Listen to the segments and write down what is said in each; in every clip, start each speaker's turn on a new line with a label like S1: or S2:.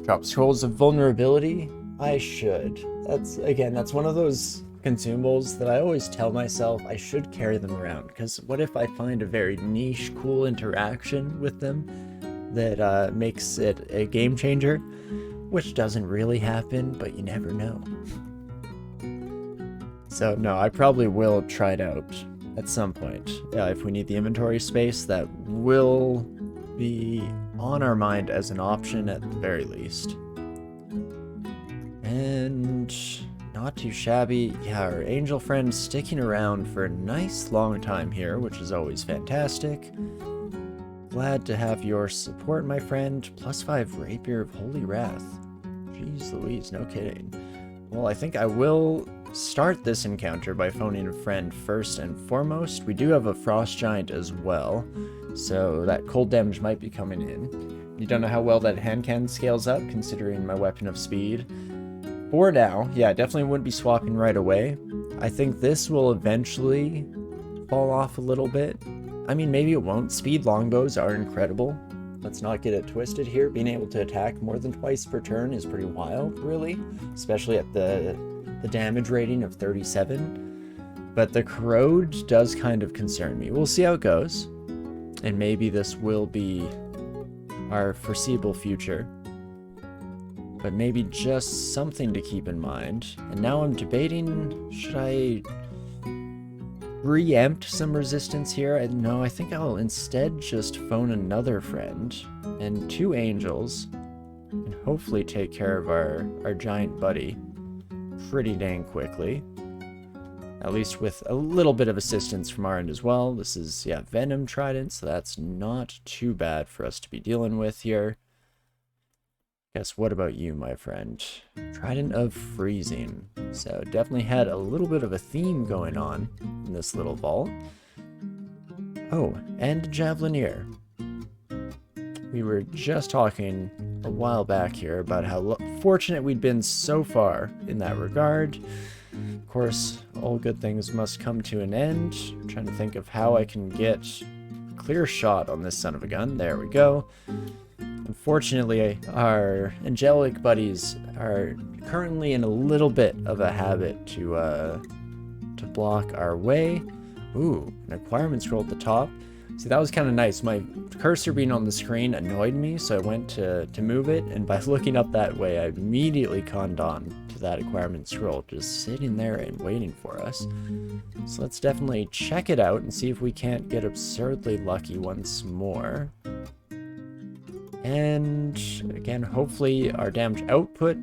S1: Drop scrolls of vulnerability? I should. That's one of those consumables that I always tell myself I should carry them around, because what if I find a very niche, cool interaction with them that makes it a game changer? Which doesn't really happen, but you never know. So no, I probably will try it out at some point. If we need the inventory space, that will be on our mind as an option at the very least. And not too shabby. Yeah, our angel friend sticking around for a nice long time here, which is always fantastic. Glad to have your support, my friend. +5 Rapier of Holy Wrath. Jeez Louise, no kidding. Well, I think I will start this encounter by phoning a friend first and foremost. We do have a Frost Giant as well, so that cold damage might be coming in. You don't know how well that hand cannon scales up, considering my weapon of speed. For now, yeah, definitely wouldn't be swapping right away. I think this will eventually fall off a little bit. I mean, maybe it won't. Speed longbows are incredible. Let's not get it twisted here. Being able to attack more than twice per turn is pretty wild, really. Especially at the damage rating of 37. But the corrode does kind of concern me. We'll see how it goes. And maybe this will be our foreseeable future. But maybe just something to keep in mind. And now I'm debating, should I preempt some resistance here? No, I think I'll instead just phone another friend and 2 angels and hopefully take care of our giant buddy pretty dang quickly. At least with a little bit of assistance from our end as well. This is, yeah, Venom Trident, so that's not too bad for us to be dealing with here. Guess what about you, my friend? Trident of Freezing. So definitely had a little bit of a theme going on in this little vault. Oh, and Javelineer. We were just talking a while back here about how fortunate we'd been so far in that regard. Of course, all good things must come to an end. I'm trying to think of how I can get a clear shot on this son of a gun. There we go. Unfortunately, our angelic buddies are currently in a little bit of a habit to block our way. Ooh, an acquirement scroll at the top. See, that was kind of nice. My cursor being on the screen annoyed me, so I went to move it, and by looking up that way, I immediately conned on to that acquirement scroll, just sitting there and waiting for us. So let's definitely check it out and see if we can't get absurdly lucky once more. And again, hopefully our damage output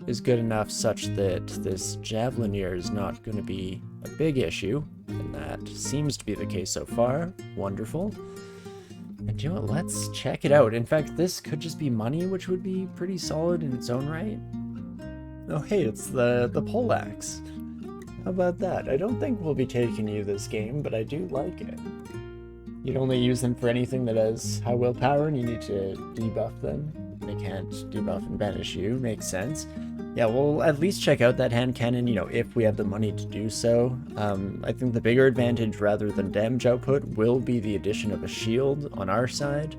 S1: is good enough such that this Javelineer is not going to be a big issue. And that seems to be the case so far. Wonderful. And you know what, let's check it out. In fact, this could just be money, which would be pretty solid in its own right. Oh hey, it's the poleaxe. How about that? I don't think we'll be taking you this game, but I do like it. You'd only use them for anything that has high willpower, and you need to debuff them. They can't debuff and banish you. Makes sense. Yeah, we'll at least check out that hand cannon, you know, if we have the money to do so. I think the bigger advantage, rather than damage output, will be the addition of a shield on our side.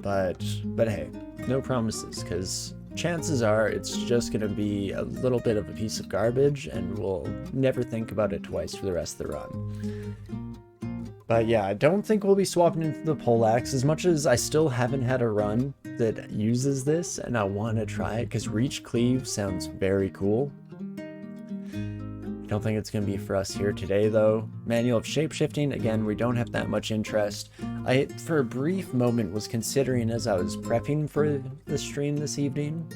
S1: But hey, no promises, because chances are it's just going to be a little bit of a piece of garbage, and we'll never think about it twice for the rest of the run. But yeah, I don't think we'll be swapping into the poleaxe, as much as I still haven't had a run that uses this, and I want to try it, because Reach Cleave sounds very cool. Don't think it's going to be for us here today, though. Manual of Shapeshifting, again, we don't have that much interest. I, for a brief moment, was considering, as I was prepping for the stream this evening,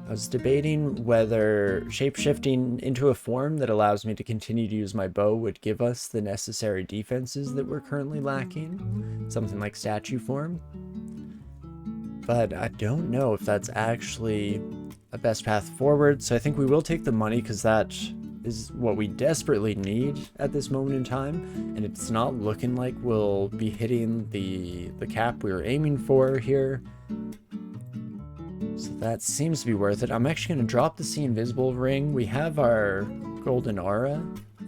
S1: I was debating whether shapeshifting into a form that allows me to continue to use my bow would give us the necessary defenses that we're currently lacking. Something like statue form. But I don't know if that's actually a best path forward, so I think we will take the money, because that is what we desperately need at this moment in time, and it's not looking like we'll be hitting the cap we were aiming for here. So that seems to be worth it. I'm actually going to drop the See Invisible ring. We have our golden aura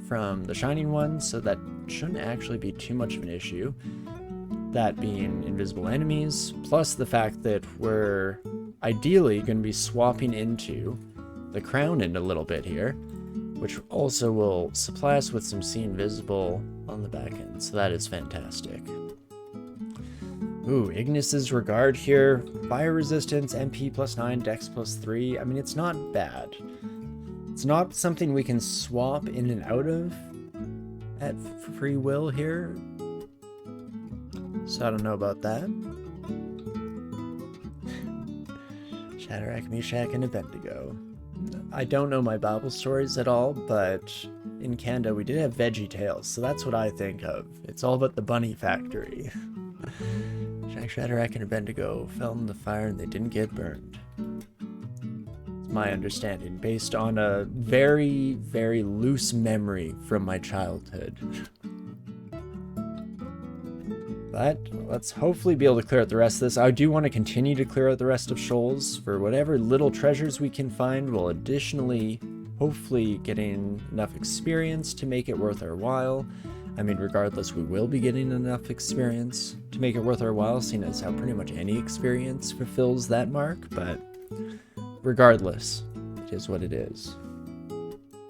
S1: from the Shining One, so that shouldn't actually be too much of an issue. That being invisible enemies, plus the fact that we're ideally going to be swapping into the crown in a little bit here, which also will supply us with some Seen Visible on the back end, so that is fantastic. Ooh, Ignis's Regard here, fire resistance, MP +9, Dex +3. I mean, it's not bad. It's not something we can swap in and out of at free will here, so I don't know about that. Shadrach, Meshach, and Abednego. I don't know my Bible stories at all, but in Canada we did have Veggie Tales, so that's what I think of. It's all about the bunny factory. Shadrach, and Abednego fell in the fire and they didn't get burned. It's my understanding, based on a very, very loose memory from my childhood. But let's hopefully be able to clear out the rest of this. I do want to continue to clear out the rest of Shoals for whatever little treasures we can find. We'll additionally, hopefully, getting enough experience to make it worth our while. I mean, regardless, we will be getting enough experience to make it worth our while, seeing as how pretty much any experience fulfills that mark, but regardless, it is what it is.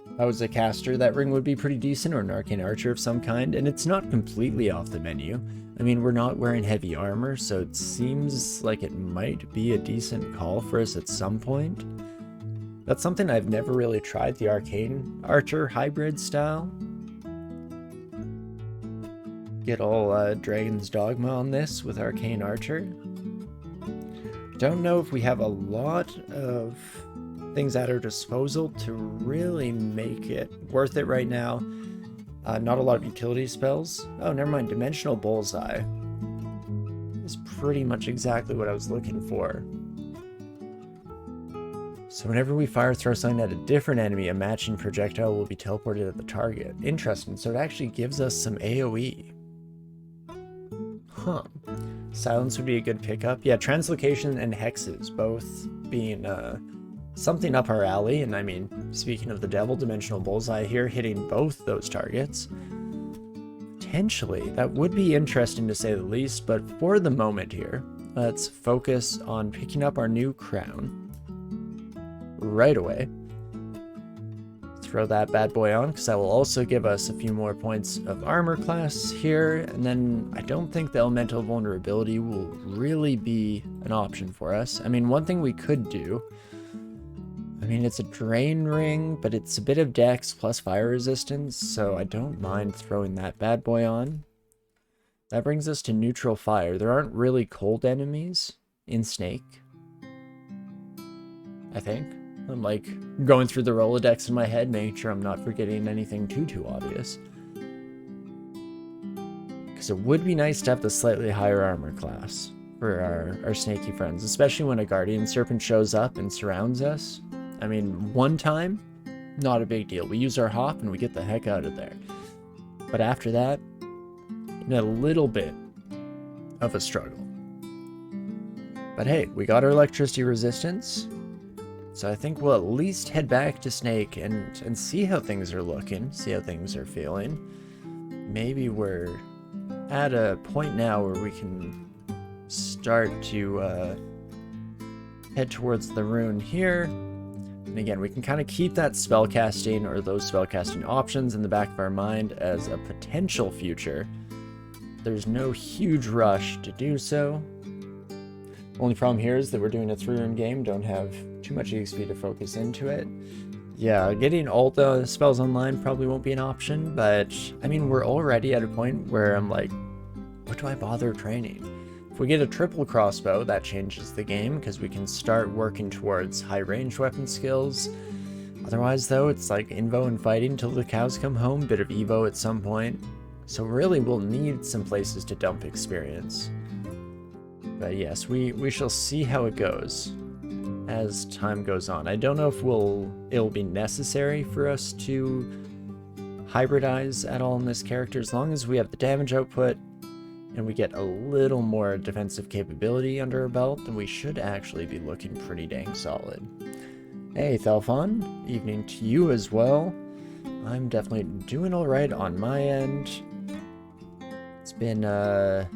S1: If I was a caster, that ring would be pretty decent, or an arcane archer of some kind, and it's not completely off the menu. I mean, we're not wearing heavy armor, so it seems like it might be a decent call for us at some point. That's something I've never really tried, the arcane archer hybrid style. Get all Dragon's Dogma on this with Arcane Archer. Don't know if we have a lot of things at our disposal to really make it worth it right now. Not a lot of utility spells. Oh, never mind. Dimensional Bullseye is pretty much exactly what I was looking for. So whenever we fire throw something at a different enemy, a matching projectile will be teleported at the target. Interesting. So it actually gives us some AoE. Huh. Silence would be a good pickup. Yeah, translocation and hexes both being something up our alley. And I mean, speaking of the devil, dimensional bullseye here hitting both those targets. Potentially, that would be interesting to say the least, but for the moment here, let's focus on picking up our new crown right away. Throw that bad boy on, because that will also give us a few more points of armor class here, and then I don't think the elemental vulnerability will really be an option for us. I mean, one thing we could do, I mean, it's a drain ring, but it's a bit of dex plus fire resistance, so I don't mind throwing that bad boy on. That brings us to neutral fire. There aren't really cold enemies in Snake, I think. I'm like going through the Rolodex in my head, making sure I'm not forgetting anything too obvious. Because it would be nice to have the slightly higher armor class for our snaky friends, especially when a Guardian Serpent shows up and surrounds us. I mean, one time, not a big deal. We use our hop and we get the heck out of there. But after that, a little bit of a struggle. But hey, we got our electricity resistance. So I think we'll at least head back to Snake and see how things are looking, see how things are feeling. Maybe we're at a point now where we can start to head towards the rune here. And again, we can kind of keep that spellcasting or those spellcasting options in the back of our mind as a potential future. There's no huge rush to do so. Only problem here is that we're doing a 3-rune game, don't have too much EXP to focus into it. Yeah, getting all the spells online probably won't be an option, but I mean, we're already at a point where I'm like, what do I bother training? If we get a triple crossbow, that changes the game because we can start working towards high range weapon skills. Otherwise though, it's like invo and fighting till the cows come home, bit of evo at some point. So really we'll need some places to dump experience. But yes, we shall see how it goes as time goes on. I don't know if it'll be necessary for us to hybridize at all in this character. As long as we have the damage output and we get a little more defensive capability under our belt, then we should actually be looking pretty dang solid. Hey Thelfon, evening to you as well. I'm definitely doing alright on my end. It's been a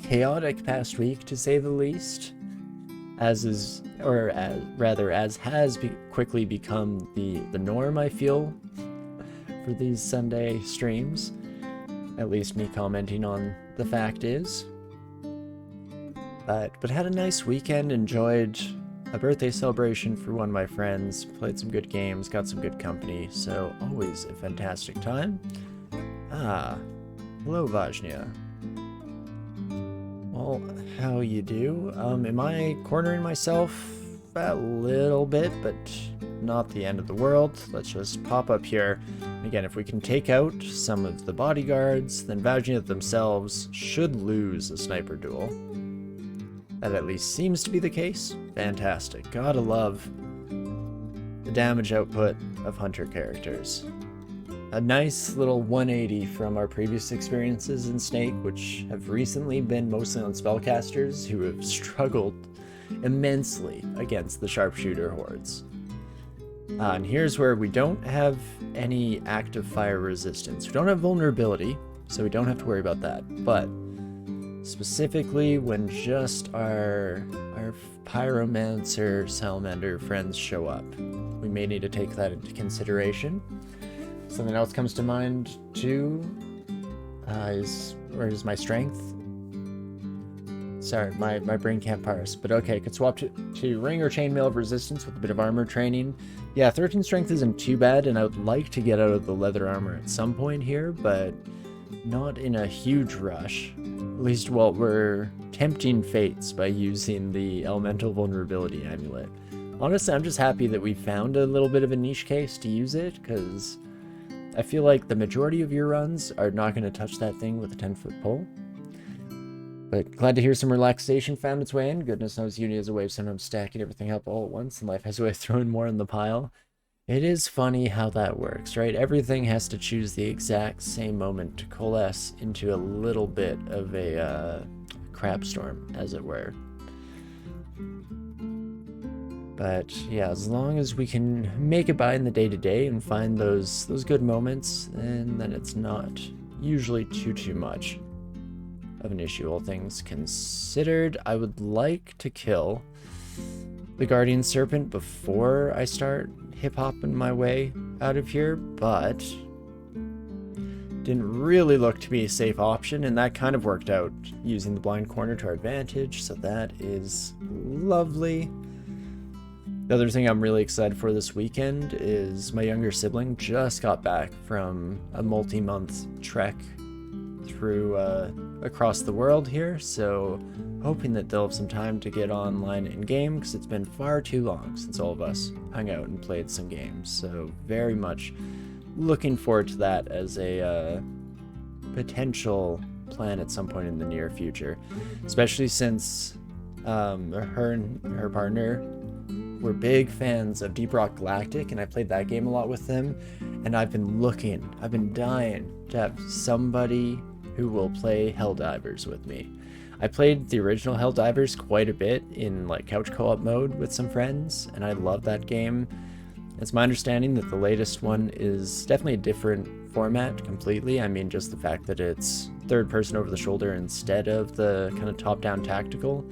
S1: chaotic past week, to say the least. as is, or as, rather, as has quickly become the norm, I feel, for these Sunday streams. At least me commenting on the fact is. But had a nice weekend, enjoyed a birthday celebration for one of my friends, played some good games, got some good company, so always a fantastic time. Ah, hello Vajnia. Well, how you do? Am I cornering myself a little bit, but not the end of the world. Let's just pop up here. Again, if we can take out some of the bodyguards, then Vajnia themselves should lose a sniper duel. That at least seems to be the case. Fantastic. Gotta love the damage output of hunter characters. A nice little 180 from our previous experiences in Snake, which have recently been mostly on spellcasters who have struggled immensely against the sharpshooter hordes. And here's where we don't have any active fire resistance. We don't have vulnerability, so we don't have to worry about that. But specifically when just our pyromancer salamander friends show up, we may need to take that into consideration. Something else comes to mind too is my strength. Sorry, my brain can't parse, but okay, could swap to ring or chainmail of resistance with a bit of armor training. Yeah, 13 strength isn't too bad, and I would like to get out of the leather armor at some point here, but not in a huge rush. At least while we're tempting fates by using the elemental vulnerability amulet. Honestly, I'm just happy that we found a little bit of a niche case to use it, because I feel like the majority of your runs are not going to touch that thing with a 10-foot pole. But glad to hear some relaxation found its way in. Goodness knows Uni has a way of sometimes stacking everything up all at once, and life has a way of throwing more in the pile. It is funny how that works, right? Everything has to choose the exact same moment to coalesce into a little bit of a crap storm, as it were. But yeah, as long as we can make it by in the day-to-day and find those good moments, and then it's not usually too much of an issue, all things considered. I would like to kill the Guardian Serpent before I start hip-hopping my way out of here, but didn't really look to be a safe option, and that kind of worked out using the blind corner to our advantage, so that is lovely. The other thing I'm really excited for this weekend is my younger sibling just got back from a multi-month trek through across the world here, so hoping that they'll have some time to get online in-game, because it's been far too long since all of us hung out and played some games, so very much looking forward to that as a potential plan at some point in the near future, especially since her and her partner were big fans of Deep Rock Galactic, and I played that game a lot with them, and I've been dying to have somebody who will play Helldivers with me. I played the original Helldivers quite a bit in like couch co-op mode with some friends, and I love that game. It's my understanding that the latest one is definitely a different format completely. I mean, just the fact that it's third person over the shoulder instead of the kind of top-down tactical.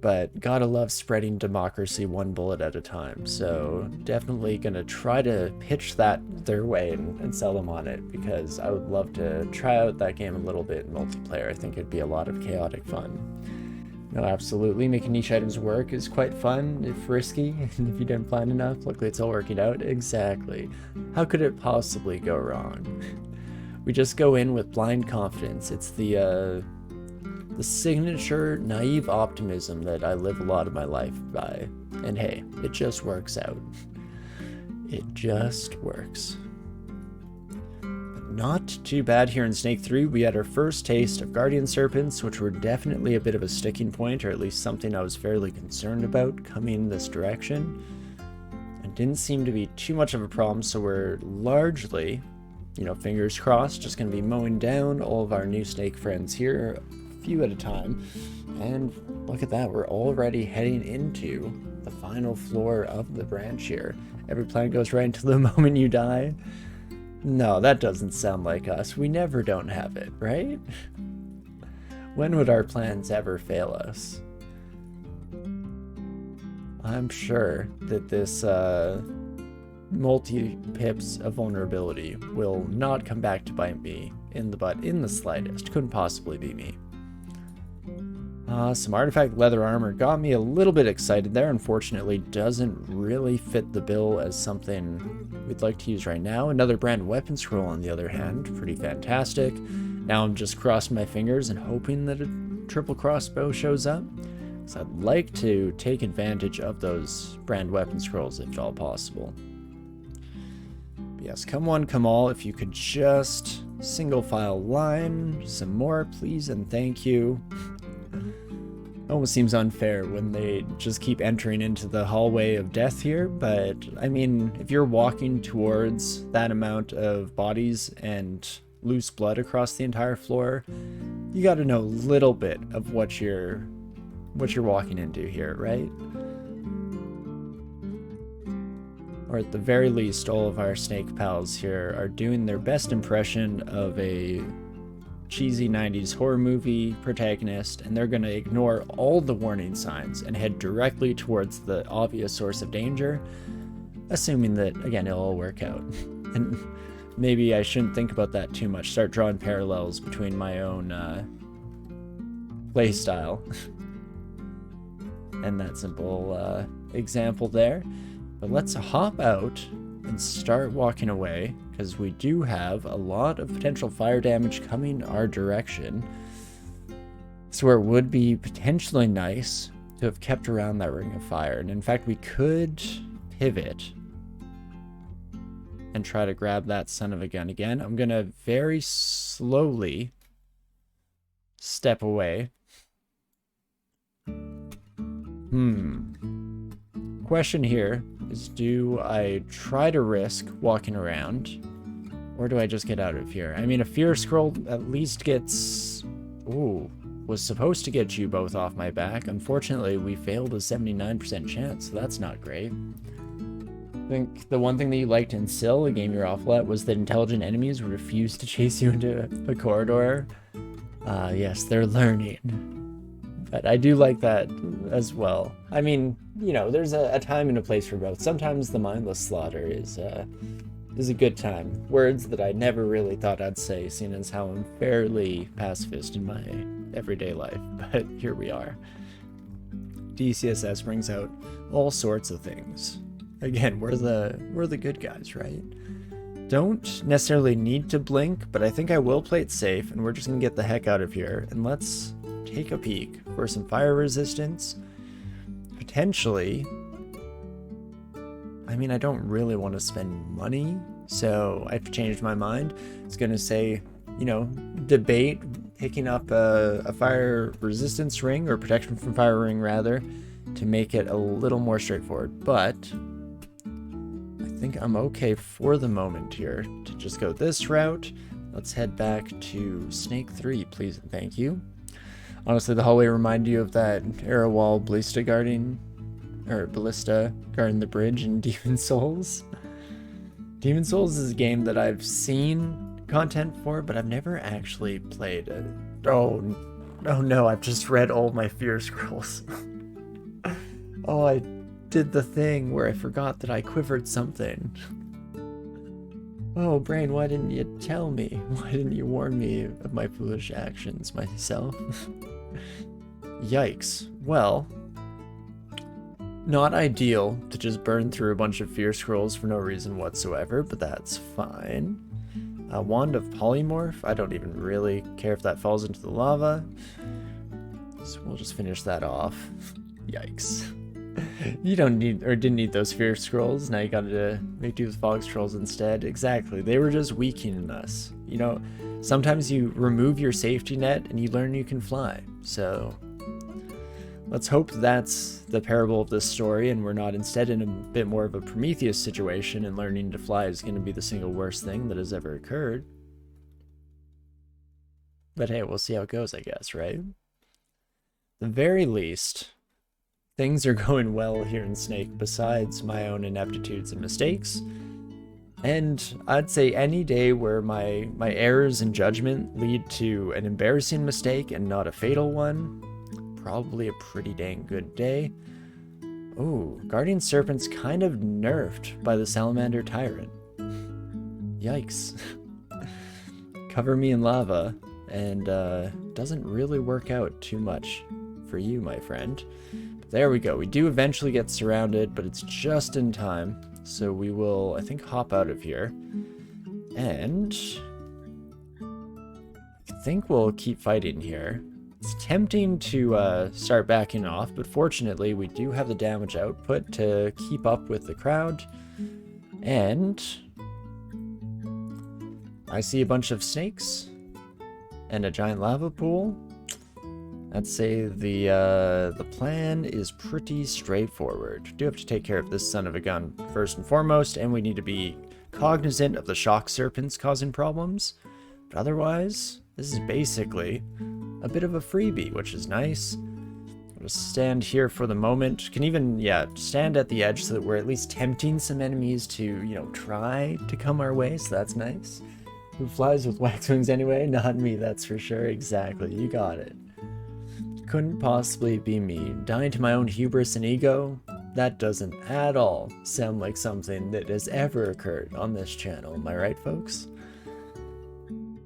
S1: But gotta love spreading democracy one bullet at a time, so definitely gonna try to pitch that their way and sell them on it, because I would love to try out that game a little bit in multiplayer. I think it'd be a lot of chaotic fun. No, absolutely, making niche items work is quite fun, if risky, and if you didn't plan enough. Luckily it's all working out. Exactly. How could it possibly go wrong? We just go in with blind confidence. It's the signature naive optimism that I live a lot of my life by. And hey, it just works out. It just works. Not too bad here in Snake 3. We had our first taste of Guardian Serpents, which were definitely a bit of a sticking point, or at least something I was fairly concerned about coming this direction. It didn't seem to be too much of a problem, so we're largely, fingers crossed, just going to be mowing down all of our new Snake friends here, few at a time. And look at that, we're already heading into the final floor of the branch here. Every plan goes right until the moment you die. No, that doesn't sound like us. We never don't have it, right? When would our plans ever fail us? I'm sure that this multi-pips of vulnerability will not come back to bite me in the butt in the slightest. Couldn't possibly be me. Some artifact leather armor got me a little bit excited there. Unfortunately, doesn't really fit the bill as something we'd like to use right now. Another brand weapon scroll, on the other hand, pretty fantastic. Now I'm just crossing my fingers and hoping that a triple crossbow shows up, because I'd like to take advantage of those brand weapon scrolls if at all possible. But yes, come one, come all. If you could just single file line some more, please and thank you. Almost seems unfair when they just keep entering into the hallway of death here, but I mean, if you're walking towards that amount of bodies and loose blood across the entire floor, you got to know a little bit of what you're walking into here, right? Or at the very least, all of our snake pals here are doing their best impression of a cheesy 90s horror movie protagonist, and they're going to ignore all the warning signs and head directly towards the obvious source of danger, assuming that, again, it'll all work out. And maybe I shouldn't think about that too much, start drawing parallels between my own playstyle and that simple example there. But let's hop out and start walking away, because we do have a lot of potential fire damage coming our direction. So it would be potentially nice to have kept around that ring of fire. And in fact, we could pivot and try to grab that son of a gun again. I'm going to very slowly step away. Question here is, do I try to risk walking around, or do I just get out of here? I mean, a fear scroll at least gets... Ooh, was supposed to get you both off my back. Unfortunately, we failed a 79% chance, so that's not great. I think the one thing that you liked in Syl, a game you're awful at, was that intelligent enemies would refuse to chase you into a corridor. Yes, they're learning. But I do like that as well. I mean, you know, there's a time and a place for both. Sometimes the mindless slaughter is a good time. Words that I never really thought I'd say, seeing as how I'm fairly pacifist in my everyday life. But here we are. DCSS brings out all sorts of things. Again, we're the good guys, right? Don't necessarily need to blink, but I think I will play it safe, and we're just gonna get the heck out of here. And let's take a peek for some fire resistance. Potentially. I mean, I don't really want to spend money, so I've changed my mind. It's going to say, you know, debate picking up a fire resistance ring, or protection from fire ring rather, to make it a little more straightforward. But I think I'm okay for the moment here to just go this route. Let's head back to Snake 3, please and thank you. Honestly, the hallway reminded you of that arrow wall ballista guarding the bridge in Demon Souls. Demon Souls is a game that I've seen content for, but I've never actually played it. Oh no, I've just read all my fear scrolls. Oh, I did the thing where I forgot that I quivered something. Oh, brain, why didn't you tell me? Why didn't you warn me of my foolish actions myself? Yikes. Well, not ideal to just burn through a bunch of fear scrolls for no reason whatsoever, but that's fine. A wand of polymorph. I don't even really care if that falls into the lava. So we'll just finish that off. Yikes. You don't need, or didn't need those fear scrolls. Now you gotta make do with fog scrolls instead. Exactly. They were just weakening us. You know, sometimes you remove your safety net and you learn you can fly. So let's hope that's the parable of this story, and we're not instead in a bit more of a Prometheus situation, and learning to fly is going to be the single worst thing that has ever occurred. But hey, we'll see how it goes, I guess, right? At the very least, things are going well here in Snake, besides my own ineptitudes and mistakes. And I'd say any day where my errors in judgment lead to an embarrassing mistake and not a fatal one, probably a pretty dang good day. Ooh, Guardian Serpent's kind of nerfed by the Salamander Tyrant. Yikes. Cover me in lava, and doesn't really work out too much for you, my friend. But there we go. We do eventually get surrounded, but it's just in time. So we will, I think, hop out of here. And I think we'll keep fighting here. It's tempting to start backing off, but fortunately we do have the damage output to keep up with the crowd. And I see a bunch of snakes and a giant lava pool. I'd say the plan is pretty straightforward. We do have to take care of this son of a gun first and foremost, and we need to be cognizant of the shock serpents causing problems. But otherwise, this is basically a bit of a freebie, which is nice. I'll just stand here for the moment. Can even, yeah, stand at the edge so that we're at least tempting some enemies to, you know, try to come our way, so that's nice. Who flies with wax wings anyway? Not me, that's for sure. Exactly, you got it. Couldn't possibly be me. Dying to my own hubris and ego? That doesn't at all sound like something that has ever occurred on this channel, am I right, folks?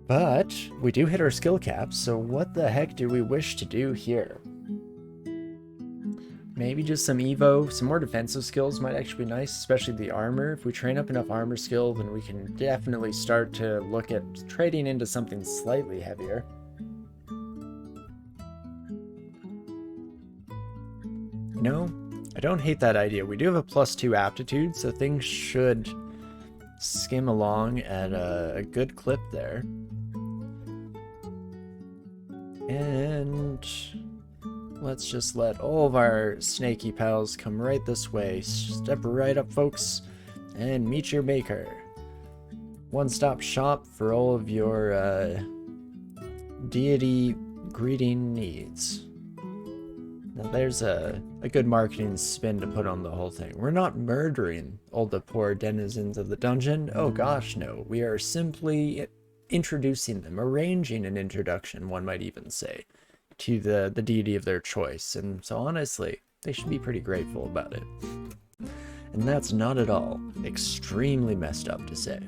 S1: But we do hit our skill caps, so what the heck do we wish to do here? Maybe just some evo, some more defensive skills might actually be nice, especially the armor. If we train up enough armor skill, then we can definitely start to look at trading into something slightly heavier. You know, I don't hate that idea. We do have a +2 aptitude, so things should skim along at a good clip there. And let's just let all of our snaky pals come right this way. Step right up, folks, and meet your maker. One-stop shop for all of your deity greeting needs. Now there's a good marketing spin to put on the whole thing. We're not murdering all the poor denizens of the dungeon. Oh gosh, no. We are simply introducing them, arranging an introduction, one might even say, to the deity of their choice. And so honestly, they should be pretty grateful about it. And that's not at all extremely messed up to say.